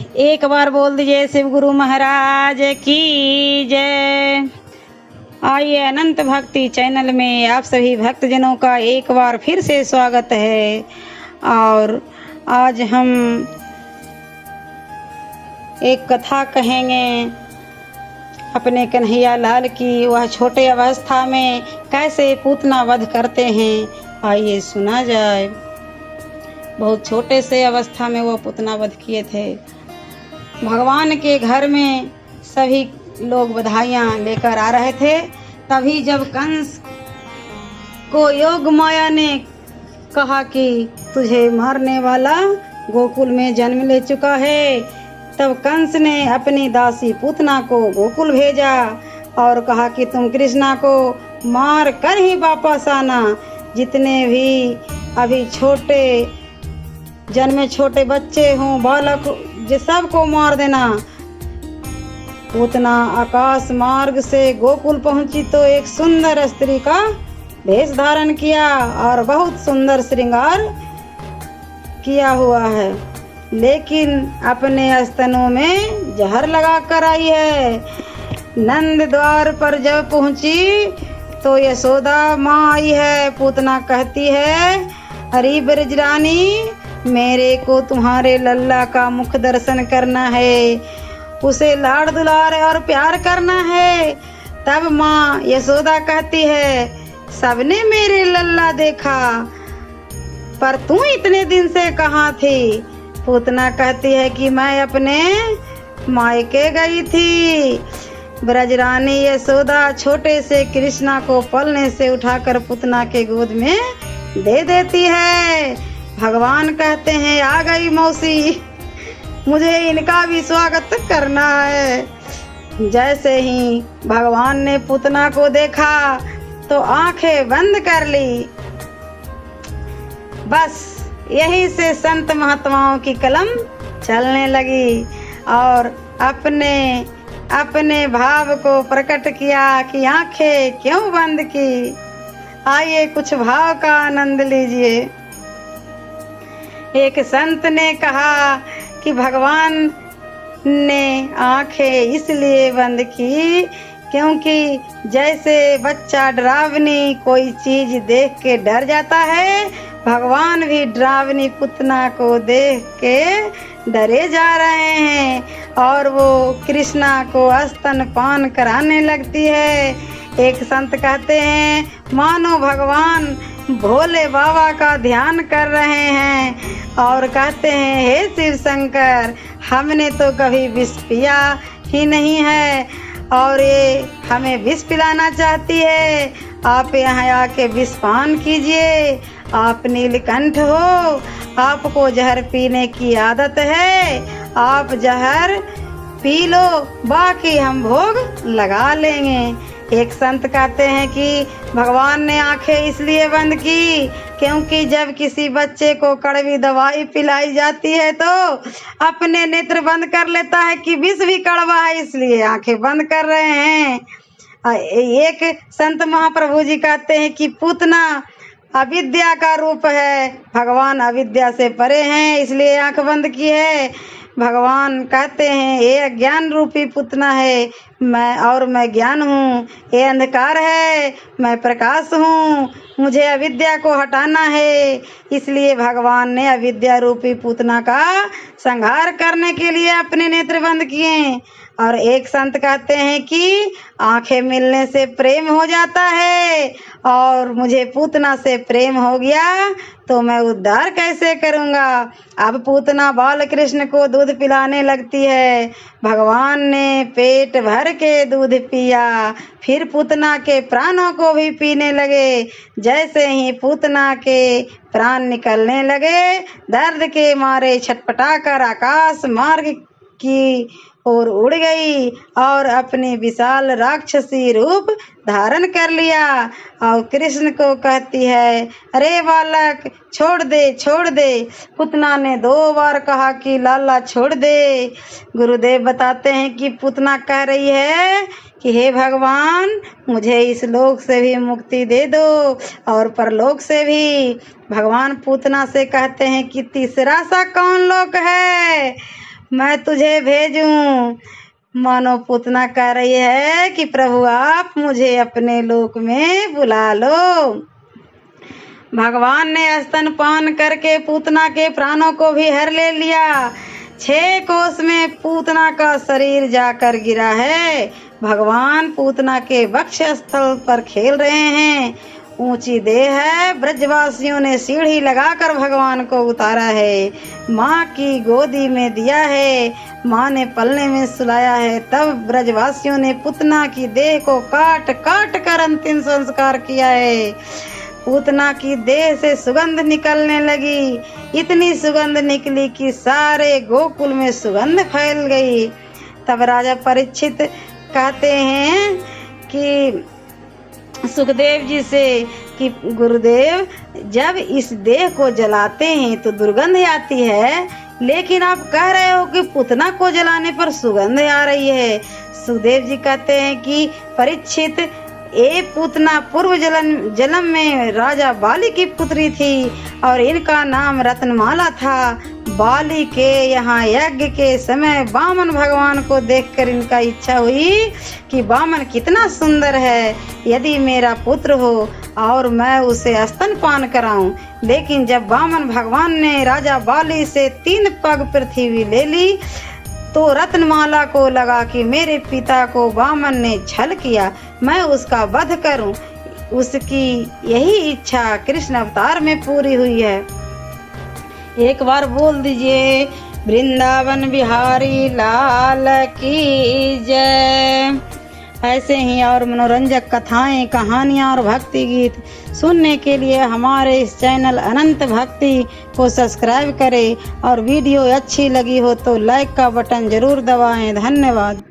एक बार बोल दीजिए शिव गुरु महाराज की जय। आइए अनंत भक्ति चैनल में आप सभी भक्तजनों का एक बार फिर से स्वागत है। और आज हम एक कथा कहेंगे अपने कन्हैया लाल की। वह छोटे अवस्था में कैसे पूतना वध करते हैं, आइए सुना जाए। बहुत छोटे से अवस्था में वो पूतना वध किए थे। भगवान के घर में सभी लोग बधाइयाँ लेकर आ रहे थे। तभी जब कंस को योग माया ने कहा कि तुझे मारने वाला गोकुल में जन्म ले चुका है, तब कंस ने अपनी दासी पूतना को गोकुल भेजा और कहा कि तुम कृष्णा को मार कर ही वापस आना। जितने भी अभी छोटे जन्मे छोटे बच्चे हों, बालक, जो सबको मार देना। पूतना आकाश मार्ग से गोकुल पहुंची तो एक सुंदर स्त्री का वेश धारण किया और बहुत सुंदर श्रृंगार किया हुआ है, लेकिन अपने स्तनों में जहर लगा कर आई है। नंद द्वार पर जब पहुंची तो यशोदा माँ आई है। पूतना कहती है, अरे ब्रजरानी, मेरे को तुम्हारे लल्ला का मुख दर्शन करना है, उसे लाड़ दुलार और प्यार करना है। तब माँ यशोदा कहती है, सबने मेरे लल्ला देखा, पर तू इतने दिन से कहाँ थी? पूतना कहती है कि मैं अपने मायके गई थी। ब्रजरानी यशोदा छोटे से कृष्णा को पलने से उठाकर पूतना के गोद में दे देती है। भगवान कहते हैं, आ गई मौसी, मुझे इनका भी स्वागत करना है। जैसे ही भगवान ने पूतना को देखा तो आंखें बंद कर ली। बस यही से संत महात्माओं की कलम चलने लगी और अपने भाव को प्रकट किया कि आंखें क्यों बंद की। आइए कुछ भाव का आनंद लीजिए। एक संत ने कहा कि भगवान ने आंखें इसलिए बंद की क्योंकि जैसे बच्चा डरावनी कोई चीज देख के डर जाता है, भगवान भी डरावनी पूतना को देख के डरे जा रहे हैं और वो कृष्णा को स्तनपान कराने लगती है। एक संत कहते हैं, मानो भगवान भोले बाबा का ध्यान कर रहे हैं और कहते हैं, हे शिव शंकर, हमने तो कभी विष पिया ही नहीं है और ये हमें विष पिलाना चाहती है। आप यहाँ आके विष पान कीजिए। आप नीलकंठ हो, आपको जहर पीने की आदत है, आप जहर पी लो, बाकी हम भोग लगा लेंगे। एक संत कहते हैं कि भगवान ने आंखें इसलिए बंद की क्योंकि जब किसी बच्चे को कड़वी दवाई पिलाई जाती है तो अपने नेत्र बंद कर लेता है कि विष भी कड़वा है, इसलिए आंखें बंद कर रहे हैं। एक संत महाप्रभु जी कहते हैं कि पूतना अविद्या का रूप है, भगवान अविद्या से परे हैं, इसलिए आंख बंद की है। भगवान कहते हैं, ये अज्ञान रूपी पूतना है, मैं ज्ञान हूँ, ये अंधकार है, मैं प्रकाश हूँ, मुझे अविद्या को हटाना है। इसलिए भगवान ने अविद्या रूपी पूतना का संहार करने के लिए अपने नेत्र बंद किए। और एक संत कहते हैं कि आंखें मिलने से प्रेम हो जाता है और मुझे पूतना से प्रेम हो गया तो मैं उद्धार कैसे करूँगा। अब पूतना बाल कृष्ण को दूध पिलाने लगती है। भगवान ने पेट भर के दूध पिया, फिर पूतना के प्राणों को भी पीने लगे। जैसे ही पूतना के प्राण निकलने लगे, दर्द के मारे छटपटाकर आकाश मार्ग की और उड़ गई और अपने विशाल राक्षसी रूप धारण कर लिया और कृष्ण को कहती है, अरे बालक, छोड़ दे छोड़ दे। पूतना ने 2 बार कहा कि लाला छोड़ दे। गुरुदेव बताते हैं कि पूतना कह रही है कि हे भगवान, मुझे इस लोक से भी मुक्ति दे दो और परलोक से भी। भगवान पूतना से कहते हैं कि तीसरा सा कौन लोक है? मैं तुझे भेजूं। मानो पूतना कह रही है कि प्रभु आप मुझे अपने लोक में बुला लो। भगवान ने स्तनपान करके पूतना के प्राणों को भी हर ले लिया। 6 कोस में पूतना का शरीर जाकर गिरा है। भगवान पूतना के वक्ष स्थल पर खेल रहे हैं। ऊंची देह है। ब्रजवासियों ने सीढ़ी लगाकर भगवान को उतारा है। माँ की गोदी में दिया है। माँ ने पलने में सुलाया है। तब ब्रजवासियों ने पूतना की देह को काट काट कर अंतिम संस्कार किया है। पूतना की देह से सुगंध निकलने लगी। इतनी सुगंध निकली कि सारे गोकुल में सुगंध फैल गई। तब राजा परीक्षित कहते हैं कि सुखदेव जी से कि गुरुदेव, जब इस देह को जलाते हैं तो दुर्गंध आती है, लेकिन आप कह रहे हो कि पूतना को जलाने पर सुगंध आ रही है। सुखदेव जी कहते हैं कि परीक्षित, ये पूतना पूर्व जन्म में राजा बाली की पुत्री थी और इनका नाम रत्नमाला था। बाली के यहाँ यज्ञ के समय वामन भगवान को देखकर इनका इच्छा हुई कि वामन कितना सुंदर है, यदि मेरा पुत्र हो और मैं उसे स्तनपान कराऊं। लेकिन जब वामन भगवान ने राजा बाली से 3 पग पृथ्वी ले ली तो रत्नमाला को लगा कि मेरे पिता को वामन ने छल किया, मैं उसका वध करूं। उसकी यही इच्छा कृष्ण अवतार में पूरी हुई है। एक बार बोल दीजिए, वृंदावन बिहारी लाल की जय। ऐसे ही और मनोरंजक कथाएं, कहानियां और भक्ति गीत सुनने के लिए हमारे इस चैनल अनंत भक्ति को सब्सक्राइब करें और वीडियो अच्छी लगी हो तो लाइक का बटन जरूर दबाएं। धन्यवाद।